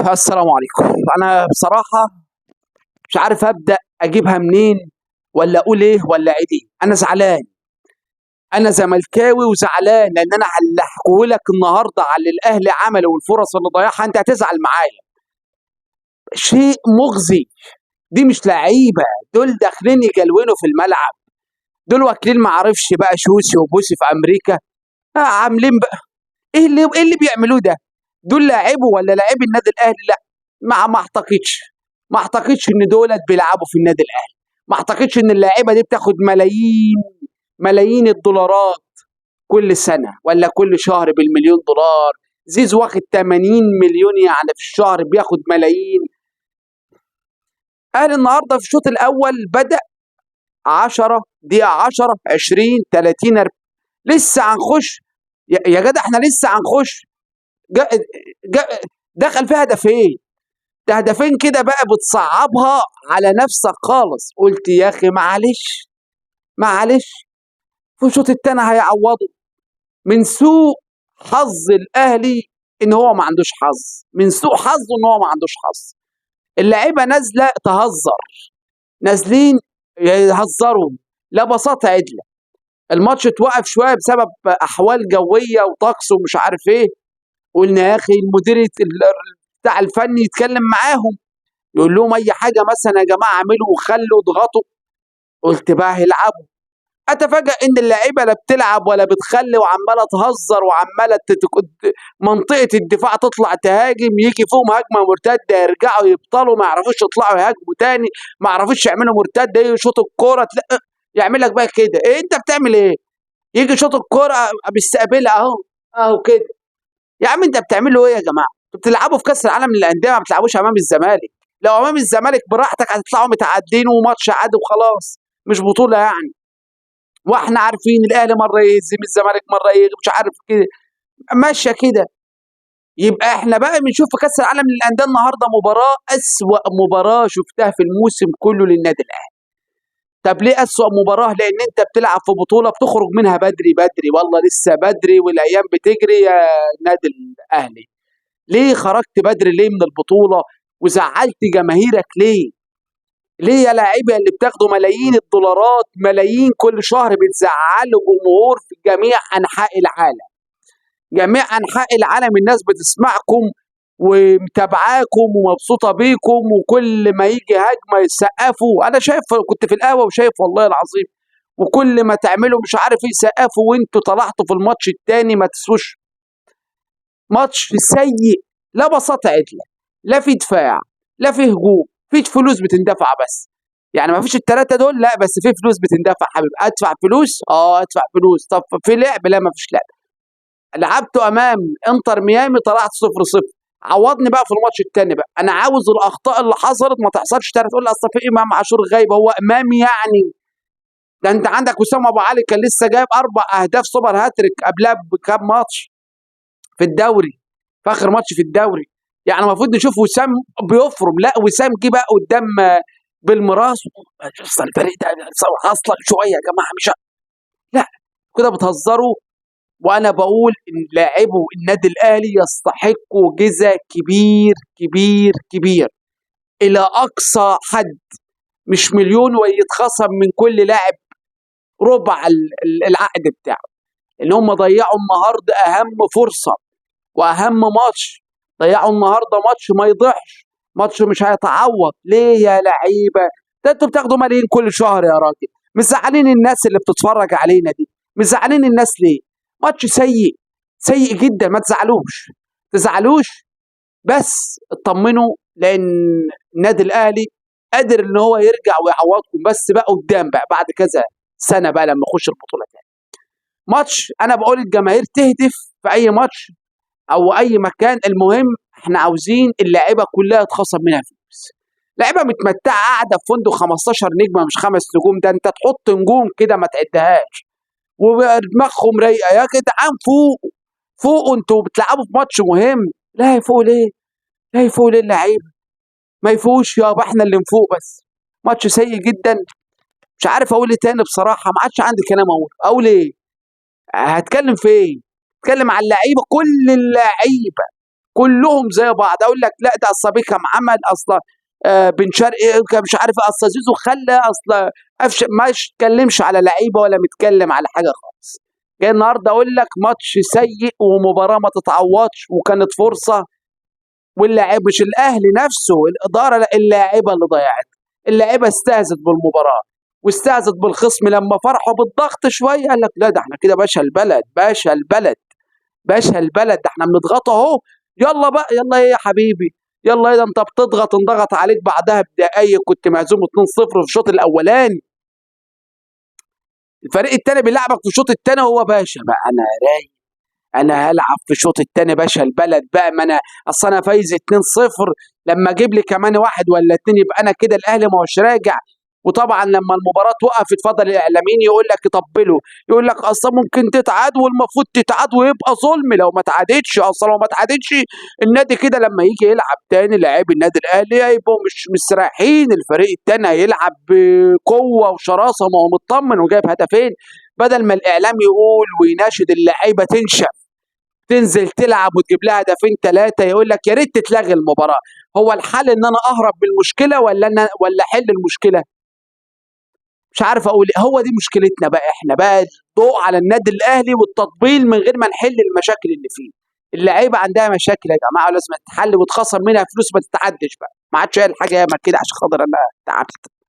السلام عليكم. انا بصراحه مش عارف ابدا اجيبها منين، ولا اقول ايه ولا اعيد ايه. انا زعلان، انا زملكاوي وزعلان، لان انا هحكيه لك النهارده على اللي الاهلي عمله والفرص اللي ضيعها. انت هتزعل معايا. شيء مغزي. دي مش لعيبه، دول داخلين يجلونوا في الملعب. دول واكلين معرفش بقى شوسي وبوسي في امريكا. عاملين بقى ايه اللي بيعملوه ده؟ دول لاعبوا ولا لاعبي النادي الاهلي؟ لا، ما اعتقدش. ما اعتقدش ان دولت بيلعبوا في النادي الاهلي. ما اعتقدش ان اللاعيبه دي بتاخد ملايين، ملايين الدولارات كل سنه ولا كل شهر بالمليون دولار. زيزو واخد 80 مليون يعني في الشهر، بياخد ملايين. اهلي النهارده في الشوط الاول بدا 10 دقيقه، 10 20 30 لسه هنخش. يا جدع احنا لسه هنخش. جا جا دخل فيها هدفين. ده هدفين كده بقى بتصعبها على نفسك خالص. قلت يا اخي معلش، معلش، في الشوط التاني هيعوضوا. من سوء حظ الاهلي ان هو ما عندوش حظ، من سوء حظه ان هو ما عندوش حظ. اللعيبه نازله تهزر، نازلين يهزروا، لا بساطه عدله. الماتش اتوقف شويه بسبب احوال جويه وطقس ومش عارف ايه. قلنا يا اخي المدير بتاع الفني يتكلم معاهم، يقول لهم اي حاجه مثلا يا جماعه اعملوا وخلوا اضغطوا. قلت بقى هيلعبوا. اتفاجئ ان اللعيبه لا بتلعب ولا بتخلي، وعماله تهزر وعماله منطقه الدفاع تطلع تهاجم، يجي فيهم هجمه مرتده يرجعوا يبطلوا، ما يعرفوش يطلعوا يهاجموا تاني، ما يعرفوش يعملوا مرتده، يجي يشوط الكوره يعمل لك بقى كده. ايه انت بتعمل ايه؟ يجي يشوط الكوره بيستقبلها اهو، اهو كده. يا عم انت بتعملوا ايه يا جماعه؟ انتوا بتلعبوا في كاس العالم للانديه، ما بتلعبوش امام الزمالك. لو امام الزمالك براحتك هتطلعوا متعادلين وماتش عادي وخلاص، مش بطوله يعني. واحنا عارفين الاهلي مره يهزم الزمالك، مره مش عارف كده، ماشيه كده. يبقى احنا بقى بنشوف في كاس العالم للانديه النهارده مباراه، اسوأ مباراه شفتها في الموسم كله للنادي الاهلي. طب ليه اسوأ مباراه؟ لان انت بتلعب في بطوله بتخرج منها بدري بدري، والله لسه بدري والايام بتجري يا نادي الاهلي. ليه خرجت بدري؟ ليه من البطوله؟ وزعلت جماهيرك ليه؟ ليه يا لاعيبه اللي بتاخدوا ملايين الدولارات، ملايين كل شهر، بتزعلوا جمهور في جميع انحاء العالم؟ جميع انحاء العالم الناس بتسمعكم ومتابعاكم ومبسوطه بيكم، وكل ما يجي هجمه يسقفوا. انا شايف، كنت في القهوه وشايف والله العظيم، وكل ما تعملوا مش عارف ايه يسقفوا، وانتوا طلعتوا في الماتش التاني ما تسوش. ماتش سيء، لا بساطه عدله، لا في دفاع، لا في هجوم، فيش فلوس بتندفع بس. يعني ما فيش الثلاثه دول، لا بس في فلوس بتندفع حبيبي. ادفع فلوس، ادفع فلوس. طب في لعب؟ لا ما فيش لعب. لعبته امام انتر ميامي طلعت 0-0. عوضني بقى في الماتش الثاني بقى. انا عاوز الاخطاء اللي حصلت ما تحصلش تاني. تقول لي اصل في امام عاشور غايب، هو امامي يعني؟ ده انت عندك وسام ابو علي كان لسه جايب 4 اهداف سوبر هاتريك قبلها بكام ماتش في الدوري، في اخر ماتش في الدوري. يعني المفروض نشوف وسام بيفرم. لا، وسام جه بقى قدام بالمراس. اصل الفريق ده اصلا شويه يا جماعه، مش لا كده بتهزروا. وانا بقول ان لاعبو النادي الاهلي يستحقوا جزاء كبير كبير كبير الى اقصى حد، مش مليون ويتخصم من كل لاعب ربع العقد بتاعه. ان هم ضيعوا النهارده اهم فرصه واهم ماتش. ضيعوا النهارده ماتش ما يضيعش، ماتش مش هيتعوض. ليه يا لعيبه؟ ده انتوا بتاخدوا ملايين كل شهر يا راجل. مزعلين الناس اللي بتتفرج علينا دي، مزعلين الناس ليه؟ ماتش سيء، سيء جدا. ما تزعلوش، تزعلوش، بس اطمنوا، لان النادي الاهلي قادر ان هو يرجع ويعوضكم، بس بقى قدام بقى بعد كذا سنه بقى لما يخش البطوله تاني. ماتش انا بقول الجماهير تهدف في اي ماتش او اي مكان، المهم احنا عاوزين اللاعيبه كلها يتخصم منها فلوس. لعيبه متمتعه قاعده في فندق 15 نجمه مش 5 نجوم. ده انت تحط نجوم كده ما تعدهاش، ودماغهم رايقه. يا جدعان فوق، فوقوا، انتوا بتلعبوا في ماتش مهم. لا يفوقوا ليه؟ لا يفوقوا ليه اللعيبه؟ ما يفوقوش يابا، احنا اللي نفوق بس. ماتش سيء جدا. مش عارف اقول ايه تاني بصراحه، ما عادش عندي كلام اقول ايه. هتكلم في ايه؟ هتكلم على اللعيبه، كل اللعيبه كلهم زي بعض. اقول لك لا ده اصل بيكهام عمل، اصل بن شرقي مش عارف، اصل زيزو خلى، اصل قفشه، ما اتكلمش على لعيبه ولا متكلم على حاجه خالص. جاي النهارده اقول لك ماتش سيء ومباراه ما تتعوضش، وكانت فرصه، واللاعب مش الاهلي نفسه، الاداره، لا اللاعيبه اللي ضيعت. اللاعيبه استهزت بالمباراه واستهزت بالخصم، لما فرحوا بالضغط شويه قال لك لا ده احنا كده باشا البلد، باشا البلد، باشا البلد، ده احنا بنضغط اهو. يلا بقى، يلا ايه يا حبيبي، يلا ايه ده انت بتضغط، انضغط عليك بعدها بدقايق، كنت مهزوم 2-0 في الشوط الاولاني. الفريق التاني بيلعبك في الشوط التاني، هو باشا بقى انا رايق، انا هلعب في الشوط التاني باشا البلد بقى، ما انا اصل انا فايز 2-0، لما اجيب لي كمان واحد ولا اتنين يبقى انا كده الاهلي ما هوش راجع. وطبعا لما المباراه توقف اتفضل الاعلاميين يقول لك يطبلوا، يقول لك اصلا ممكن تتعاد، والمفروض تتعاد ويبقى ظلم لو ما اتعادتش، اصلا لو ما اتعادتش النادي كده لما يجي يلعب تاني لاعبي النادي الاهلي هيبقوا مش مستريحين، الفريق التاني هيلعب بقوه وشراسه، ما هو مطمن وجايب هدفين، بدل ما الاعلام يقول ويناشد اللعيبه تنشف تنزل تلعب وتجيب لها هدفين ثلاثه، يقول لك يا ريت تتلغي المباراه. هو الحل ان انا اهرب بالمشكله ولا احل المشكله؟ مش عارف اقول إيه. هو دي مشكلتنا بقى، احنا بقى الضوء على النادي الاهلي والتطبيل من غير ما نحل المشاكل اللي فيه. اللعيبه عندها مشاكل يا جماعه، لازم تتحل وتخسر منها فلوس ما تتعدش بقى، ما عادش هي الحاجه ياما كده عشان خاطر انا تعبت.